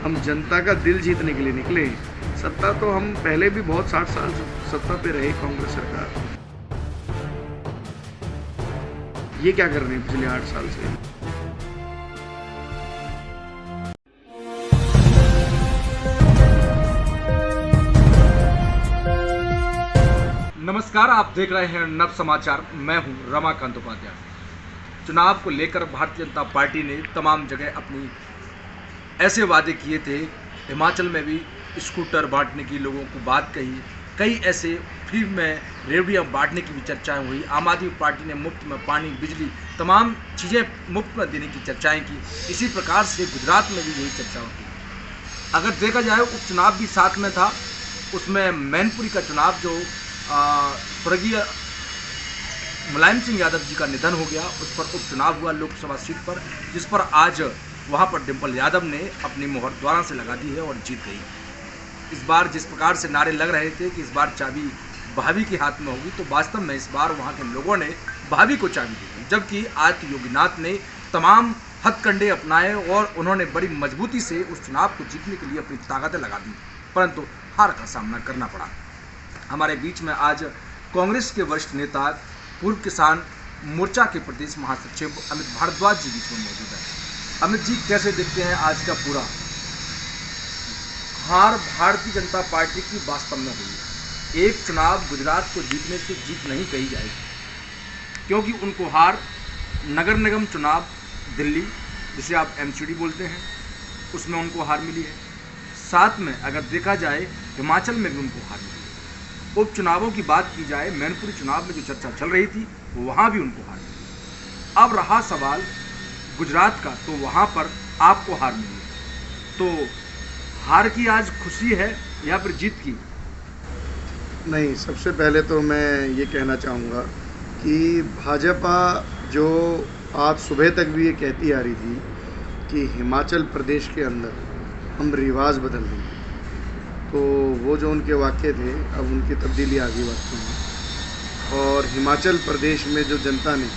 हम जनता का दिल जीतने के लिए निकले हैं। सत्ता तो हम पहले भी बहुत 60 साल सत्ता पे रहे कांग्रेस सरकार। ये क्या कर रहे हैं पिछले 8 साल से? नमस्कार, आप देख रहे हैं नव समाचार। मैं हूं रमाकांत उपाध्याय। चुनाव को लेकर भारतीय जनता पार्टी ने तमाम जगह अपनी ऐसे वादे किए थे। हिमाचल में भी स्कूटर बांटने की लोगों को बात कही, कई ऐसे फ्री में रेवड़ियाँ बांटने की भी चर्चाएं हुई। आम आदमी पार्टी ने मुफ्त में पानी, बिजली, तमाम चीज़ें मुफ्त में देने की चर्चाएं की। इसी प्रकार से गुजरात में भी यही चर्चा होती। अगर देखा जाए, उपचुनाव भी साथ में था। उसमें मैनपुरी का चुनाव जो स्वर्गीय मुलायम सिंह यादव जी का निधन हो गया, उस पर उपचुनाव हुआ लोकसभा सीट पर, जिस पर आज वहां पर डिम्पल यादव ने अपनी मोहर द्वारा से लगा दी है और जीत गई। इस बार जिस प्रकार से नारे लग रहे थे कि इस बार चाबी भाभी के हाथ में होगी, तो वास्तव में इस बार वहां के लोगों ने भाभी को चाबी दी, जबकि आज योगीनाथ ने तमाम हथकंडे अपनाए और उन्होंने बड़ी मजबूती से उस चुनाव को जीतने के लिए अपनी ताकतें लगा दी, परंतु हार का सामना करना पड़ा। हमारे बीच में आज कांग्रेस के वरिष्ठ नेता, पूर्व किसान मोर्चा के प्रदेश महासचिव अमित भारद्वाज जी बीच में मौजूद है। अमित जी, कैसे देखते हैं आज का पूरा हार भारतीय जनता पार्टी की वास्तव में हुई है? एक चुनाव गुजरात को जीतने से जीत नहीं कही जाएगी, क्योंकि उनको हार नगर निगम चुनाव दिल्ली, जिसे आप एमसीडी बोलते हैं, उसमें उनको हार मिली है। साथ में अगर देखा जाए, हिमाचल में भी उनको हार मिली है। उपचुनावों की बात की जाए, मैनपुरी चुनाव में जो चर्चा चल रही थी, वहां भी उनको हार मिली। अब रहा सवाल गुजरात का, तो वहां पर आपको हार मिली है। तो हार की आज खुशी है या फिर जीत की? नहीं, सबसे पहले तो मैं ये कहना चाहूँगा कि भाजपा जो आज सुबह तक भी ये कहती आ रही थी कि हिमाचल प्रदेश के अंदर हम रिवाज बदल देंगे, तो वो जो उनके वाक्य थे, अब उनकी तब्दीली आ गई वास्तव में। और हिमाचल प्रदेश में जो जनता ने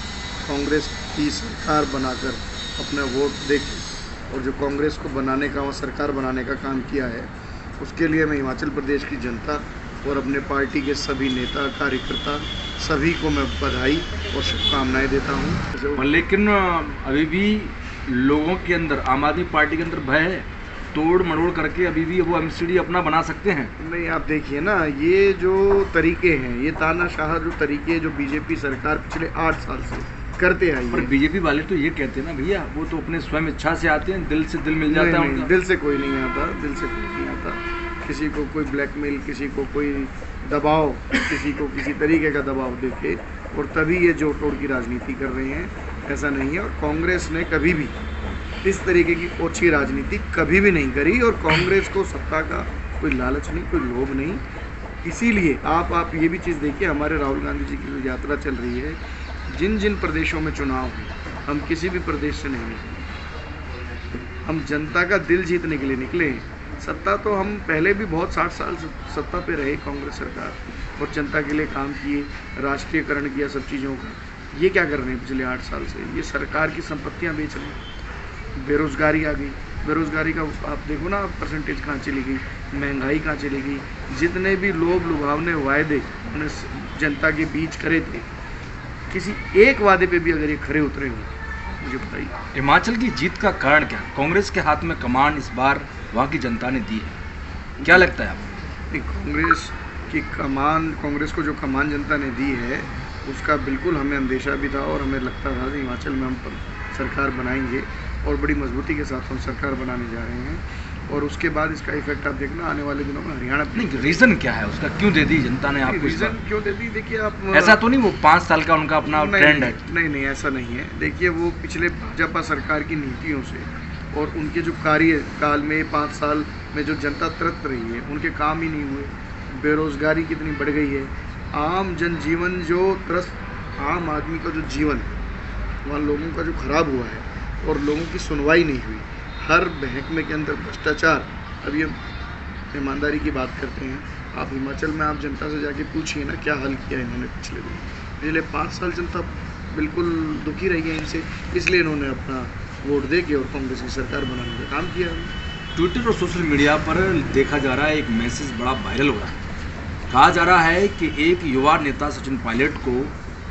कांग्रेस की सरकार बनाकर अपना वोट देके और जो कांग्रेस को बनाने का, वहाँ सरकार बनाने का काम किया है, उसके लिए मैं हिमाचल प्रदेश की जनता और अपने पार्टी के सभी नेता, कार्यकर्ता, सभी को मैं बधाई और शुभकामनाएं देता हूँ। लेकिन अभी भी लोगों के अंदर, आम आदमी पार्टी के अंदर भय है, तोड़ मरोड़ करके अभी भी वो एमसीडी अपना बना सकते हैं। नहीं, आप देखिए ना, ये जो तरीके हैं, ये तानाशाह जो तरीके जो बीजेपी सरकार पिछले 8 साल से करते आई पर है। बीजेपी वाले तो ये कहते हैं ना भैया, वो तो अपने स्वयं इच्छा से आते हैं, दिल से दिल मिल जाता है उनका। दिल से कोई नहीं आता, दिल से कोई नहीं आता। किसी को कोई ब्लैकमेल, किसी को कोई दबाव, किसी को किसी तरीके का दबाव देके और तभी ये जोड़ तोड़ की राजनीति कर रहे हैं, ऐसा नहीं है। और कांग्रेस ने कभी भी इस तरीके की ओछी राजनीति कभी भी नहीं करी, और कांग्रेस को सत्ता का कोई लालच नहीं, कोई लोभ नहीं। इसीलिए आप ये भी चीज़ देखिए, हमारे राहुल गांधी जी की जो यात्रा चल रही है, जिन जिन प्रदेशों में चुनाव है, हम किसी भी प्रदेश से नहीं निकले, हम जनता का दिल जीतने के लिए निकले हैं। सत्ता तो हम पहले भी बहुत 60 साल सत्ता पे रहे कांग्रेस सरकार, और जनता के लिए काम किए, राष्ट्रीयकरण किया सब चीज़ों का। ये क्या कर रहे हैं पिछले 8 साल से? ये सरकार की संपत्तियां बेच रहे हैं। बेरोज़गारी आ गई, बेरोज़गारी का आप देखो ना, परसेंटेज कहाँ चली गई, महंगाई कहाँ चली गई। जितने भी लोभ लुभावने वायदे उन्हें जनता के बीच करे थे, किसी एक वादे पे भी अगर ये खरे उतरे हों, मुझे बताइए। हिमाचल की जीत का कारण क्या? कांग्रेस के हाथ में कमान इस बार वहाँ की जनता ने दी है, क्या लगता है आपको? कांग्रेस की कमान, कांग्रेस को जो कमान जनता ने दी है, उसका बिल्कुल हमें अंदेशा भी था और हमें लगता था कि हिमाचल में हम सरकार बनाएंगे और बड़ी मजबूती के साथ हम सरकार बनाने जा रहे हैं। और उसके बाद इसका इफेक्ट आप देखना आने वाले दिनों में हरियाणा। नहीं, रीज़न क्या है उसका, क्यों दे दी जनता ने आपको? रीज़न क्यों दे दी? देखिए, आप ऐसा तो नहीं वो 5 साल का उनका अपना ट्रेंड है? नहीं, ऐसा नहीं है। देखिए, वो पिछले भाजपा सरकार की नीतियों से और उनके जो कार्यकाल में 5 साल में जो जनता तरस रही है, उनके काम ही नहीं हुए। बेरोज़गारी कितनी बढ़ गई है, आम जनजीवन जो आम आदमी का जो जीवन, वहाँ लोगों का जो खराब हुआ है, और लोगों की सुनवाई नहीं हुई। हर महकमे के अंदर भ्रष्टाचार। अब ये ईमानदारी की बात करते हैं, आप हिमाचल में आप जनता से जाके पूछिए ना, क्या हल किया इन्होंने पिछले 5 साल। जनता बिल्कुल दुखी रही है इनसे, इसलिए इन्होंने अपना वोट दे के और कांग्रेस की सरकार बनाने का काम किया है। ट्विटर और सोशल मीडिया पर देखा जा रहा है, एक मैसेज बड़ा वायरल हो रहा है। कहा जा रहा है कि एक युवा नेता सचिन पायलट को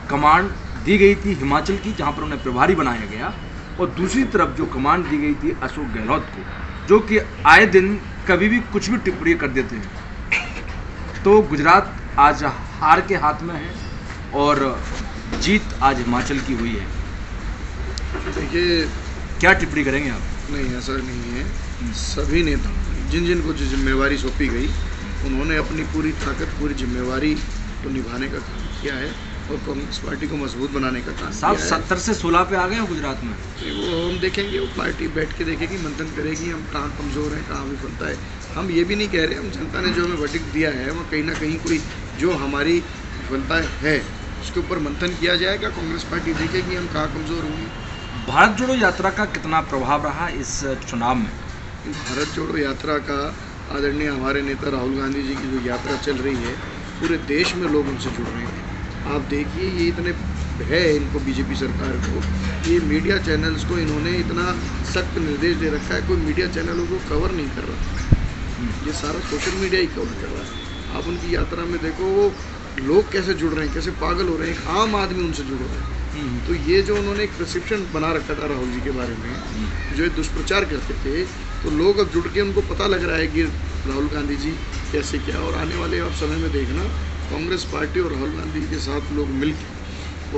कमांड दी गई थी हिमाचल की, जहां पर उन्हें प्रभारी बनाया गया, और दूसरी तरफ जो कमांड दी गई थी अशोक गहलोत को, जो कि आए दिन कभी भी कुछ भी टिप्पणी कर देते हैं। तो गुजरात आज हार के हाथ में है और जीत आज हिमाचल की हुई है। देखिए, क्या टिप्पणी करेंगे आप? नहीं, ऐसा नहीं है। सभी नेताओं जिन जिन को जो जिम्मेवारी सौंपी गई, उन्होंने अपनी पूरी ताकत, पूरी जिम्मेवारी को निभाने का काम किया है और कांग्रेस पार्टी को मजबूत बनाने का काम साहब किया है। 70 से 16 पे आ गए हो गुजरात में। वो हम देखेंगे, वो पार्टी बैठ के देखेगी, मंथन करेगी, हम कहाँ कमज़ोर हैं, कहाँ विफलता है। हम ये भी नहीं कह रहे, हम जनता ने जो हमें वर्डिक्ट दिया है वो कहीं ना कहीं कोई जो हमारी विफलता है उसके ऊपर मंथन किया जाएगा। कांग्रेस पार्टी देखेगी हम कहाँ कमज़ोर होंगे। भारत जोड़ो यात्रा का कितना प्रभाव रहा इस चुनाव में? भारत जोड़ो यात्रा का आदरणीय हमारे नेता राहुल गांधी जी की जो यात्रा चल रही है, पूरे देश में लोग उनसे जुड़ रहे हैं। आप देखिए, ये इतने है इनको, बीजेपी सरकार को, ये मीडिया चैनल्स को इन्होंने इतना सख्त निर्देश दे रखा है, कोई मीडिया चैनलों को कवर नहीं कर रहा, ये सारा सोशल मीडिया ही कवर कर रहा है। आप उनकी यात्रा में देखो, वो लोग कैसे जुड़ रहे हैं, कैसे पागल हो रहे हैं, एक आम आदमी उनसे जुड़ रहा है। तो ये जो उन्होंने एक परसेप्शन बना रखा था राहुल जी के बारे में, जो एक दुष्प्रचार करते थे, तो लोग अब जुड़ के उनको पता लग रहा है कि राहुल गांधी जी कैसे क्या। और आने वाले आप समय में देखना, कांग्रेस पार्टी और राहुल गांधी के साथ लोग मिल के,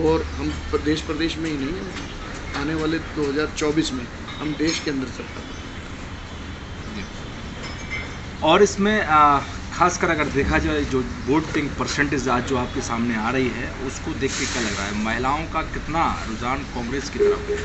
और हम प्रदेश में ही नहीं, आने वाले 2024 में हम देश के अंदर सत्ता। और इसमें खासकर अगर देखा जाए, जो वोटिंग परसेंटेज आज जो आपके सामने आ रही है, उसको देख के क्या लग रहा है? महिलाओं का कितना रुझान कांग्रेस की तरफ है?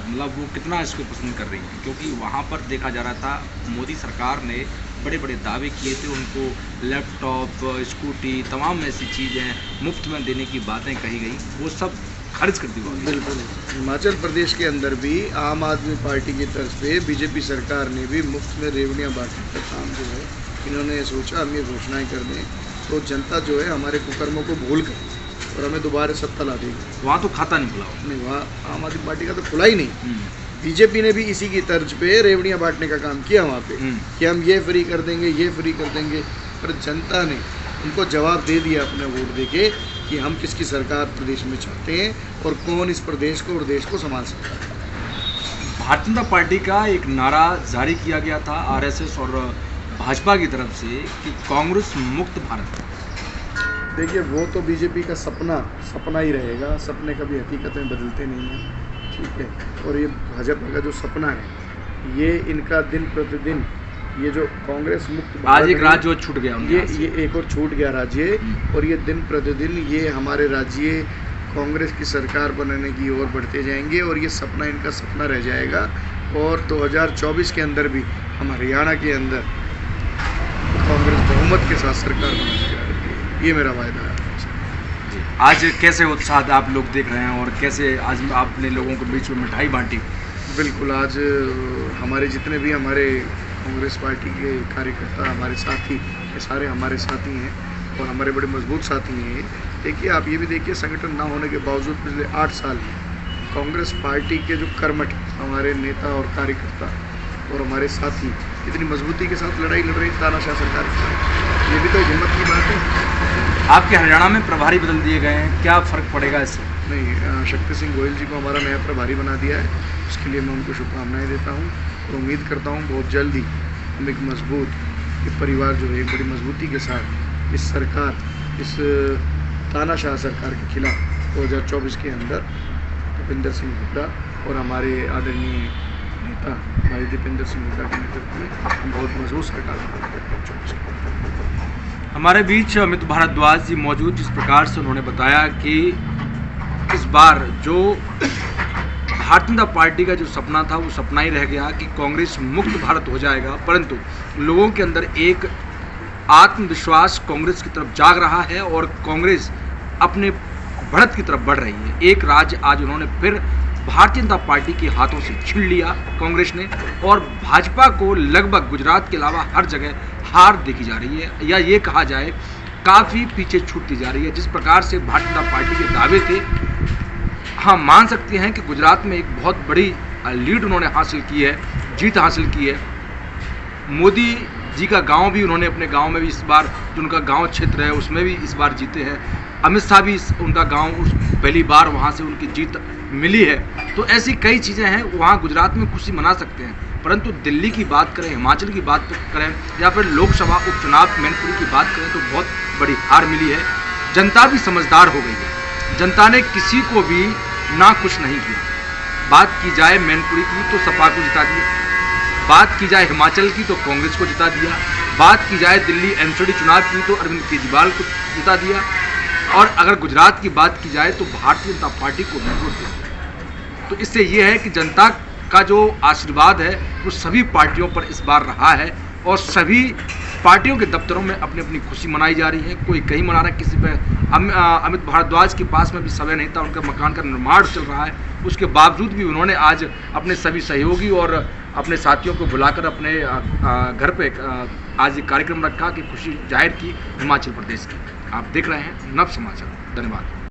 मतलब वो कितना इसको पसंद कर रही है? क्योंकि वहाँ पर देखा जा रहा था, मोदी सरकार ने बड़े बड़े दावे किए थे, उनको लैपटॉप, स्कूटी, तमाम ऐसी चीज़ें मुफ्त में देने की बातें कही गई, वो सब खारिज कर दी गई। बिल्कुल। हिमाचल प्रदेश के अंदर भी आम आदमी पार्टी की तरफ से बीजेपी सरकार ने भी मुफ्त में रेवड़ियाँ बांटने का काम जो है, इन्होंने सोचा हम ये घोषणाएं कर दें तो जनता जो है हमारे कुकर्मों को भूल कर और हमें दोबारा सत्ता ला देगी। वहाँ तो खाता नहीं खुला हो। नहीं, वहाँ आम आदमी पार्टी का तो खुला ही नहीं। बीजेपी ने भी इसी की तर्ज पे रेवड़ियाँ बांटने का काम किया वहाँ पे, कि हम ये फ्री कर देंगे, ये फ्री कर देंगे, पर जनता ने उनको जवाब दे दिया अपने वोट देके कि हम किसकी सरकार प्रदेश में चाहते हैं और कौन इस प्रदेश को और देश को संभाल सकता है। भारतीय जनता पार्टी का एक नारा जारी किया गया था आरएसएस और भाजपा की तरफ से कि कांग्रेस मुक्त भारत। देखिए, वो तो बीजेपी का सपना ही रहेगा, सपने कभी हकीकत में बदलते नहीं हैं, ठीक है। और ये भाजपा का जो सपना है, ये इनका दिन प्रतिदिन, ये जो कांग्रेस मुक्त आज एक राज्य छूट गया, ये एक और छूट गया राज्य, और ये दिन प्रतिदिन ये हमारे राज्य कांग्रेस की सरकार बनाने की ओर बढ़ते जाएंगे और ये सपना इनका सपना रह जाएगा। और 2024 के अंदर भी हम हरियाणा के अंदर कांग्रेस बहुमत के साथ सरकार बनाने जा रही है, ये मेरा वायदा है। आज कैसे उत्साह आप लोग देख रहे हैं और कैसे आज आपने लोगों के बीच में मिठाई बांटी? बिल्कुल, आज हमारे जितने भी हमारे कांग्रेस पार्टी के कार्यकर्ता, हमारे साथी, ये सारे हमारे साथी हैं और हमारे बड़े मजबूत साथी हैं। देखिए, आप ये भी देखिए, संगठन ना होने के बावजूद पिछले 8 साल कांग्रेस पार्टी के जो कर्मठ हमारे नेता और कार्यकर्ता और हमारे साथी इतनी मजबूती के साथ लड़ाई लड़ रही तानाशाह सरकार के साथ, ये भी तो हिम्मत की बात है। आपके हरियाणा में प्रभारी बदल दिए गए हैं, क्या फ़र्क पड़ेगा इससे? नहीं, शक्ति सिंह गोयल जी को हमारा नया प्रभारी बना दिया है, उसके लिए मैं उनको शुभकामनाएं देता हूँ और उम्मीद करता हूँ बहुत जल्द ही हम एक मजबूत परिवार जो है बड़ी मजबूती के साथ इस सरकार, इस तानाशाह सरकार के खिलाफ 2024 के अंदर दीपेंद्र सिंह हुड्डा और हमारे आदरणीय नेता भाई दीपेंद्र सिंह हुड्डा के नेतृत्व में हम बहुत मजबूत सरकार बनाएंगे। हमारे बीच अमित भारद्वाज जी मौजूद, जिस प्रकार से उन्होंने बताया कि इस बार जो भारतीय जनता पार्टी का जो सपना था वो सपना ही रह गया कि कांग्रेस मुक्त भारत हो जाएगा, परंतु लोगों के अंदर एक आत्मविश्वास कांग्रेस की तरफ जाग रहा है और कांग्रेस अपने बढ़त की तरफ बढ़ रही है। एक राज्य आज उन्होंने फिर भारतीय जनता पार्टी के हाथों से छीन लिया कांग्रेस ने, और भाजपा को लगभग गुजरात के अलावा हर जगह हार देखी जा रही है, या ये कहा जाए काफ़ी पीछे छूटती जा रही है। जिस प्रकार से भारतीय जनता पार्टी के दावे थे, हाँ मान सकते हैं कि गुजरात में एक बहुत बड़ी लीड उन्होंने हासिल की है, जीत हासिल की है, मोदी जी का गांव भी उन्होंने अपने गांव में भी इस बार जो उनका गांव क्षेत्र है उसमें भी इस बार जीते हैं। अमित शाह भी उनका गांव उस पहली बार वहां से उनकी जीत मिली है। तो ऐसी कई चीज़ें हैं, वहाँ गुजरात में खुशी मना सकते हैं, परंतु दिल्ली की बात करें, हिमाचल की बात करें या फिर लोकसभा उपचुनाव मैनपुरी की बात करें तो बहुत बड़ी हार मिली है। जनता भी समझदार हो गई है, जनता ने किसी को भी ना खुश नहीं किया। बात की जाए मैनपुरी की तो सपा को जिता दिया, बात की जाए हिमाचल की तो कांग्रेस को जिता दिया, बात की जाए दिल्ली एमसीडी चुनाव की तो अरविंद केजरीवाल को जिता दिया, और अगर गुजरात की बात की जाए तो भारतीय जनता पार्टी को भी वोट दिया। तो इससे ये है कि जनता का जो आशीर्वाद है वो सभी पार्टियों पर इस बार रहा है और सभी पार्टियों के दफ्तरों में अपनी अपनी खुशी मनाई जा रही है। कोई कहीं मना रहा है, किसी पे अमित भारद्वाज के पास में भी समय नहीं था, उनका मकान का निर्माण चल रहा है, उसके बावजूद भी उन्होंने आज अपने सभी सहयोगी और अपने साथियों को बुलाकर अपने घर पे आज एक कार्यक्रम रखा कि खुशी जाहिर की हिमाचल प्रदेश की। आप देख रहे हैं नव समाचार। धन्यवाद।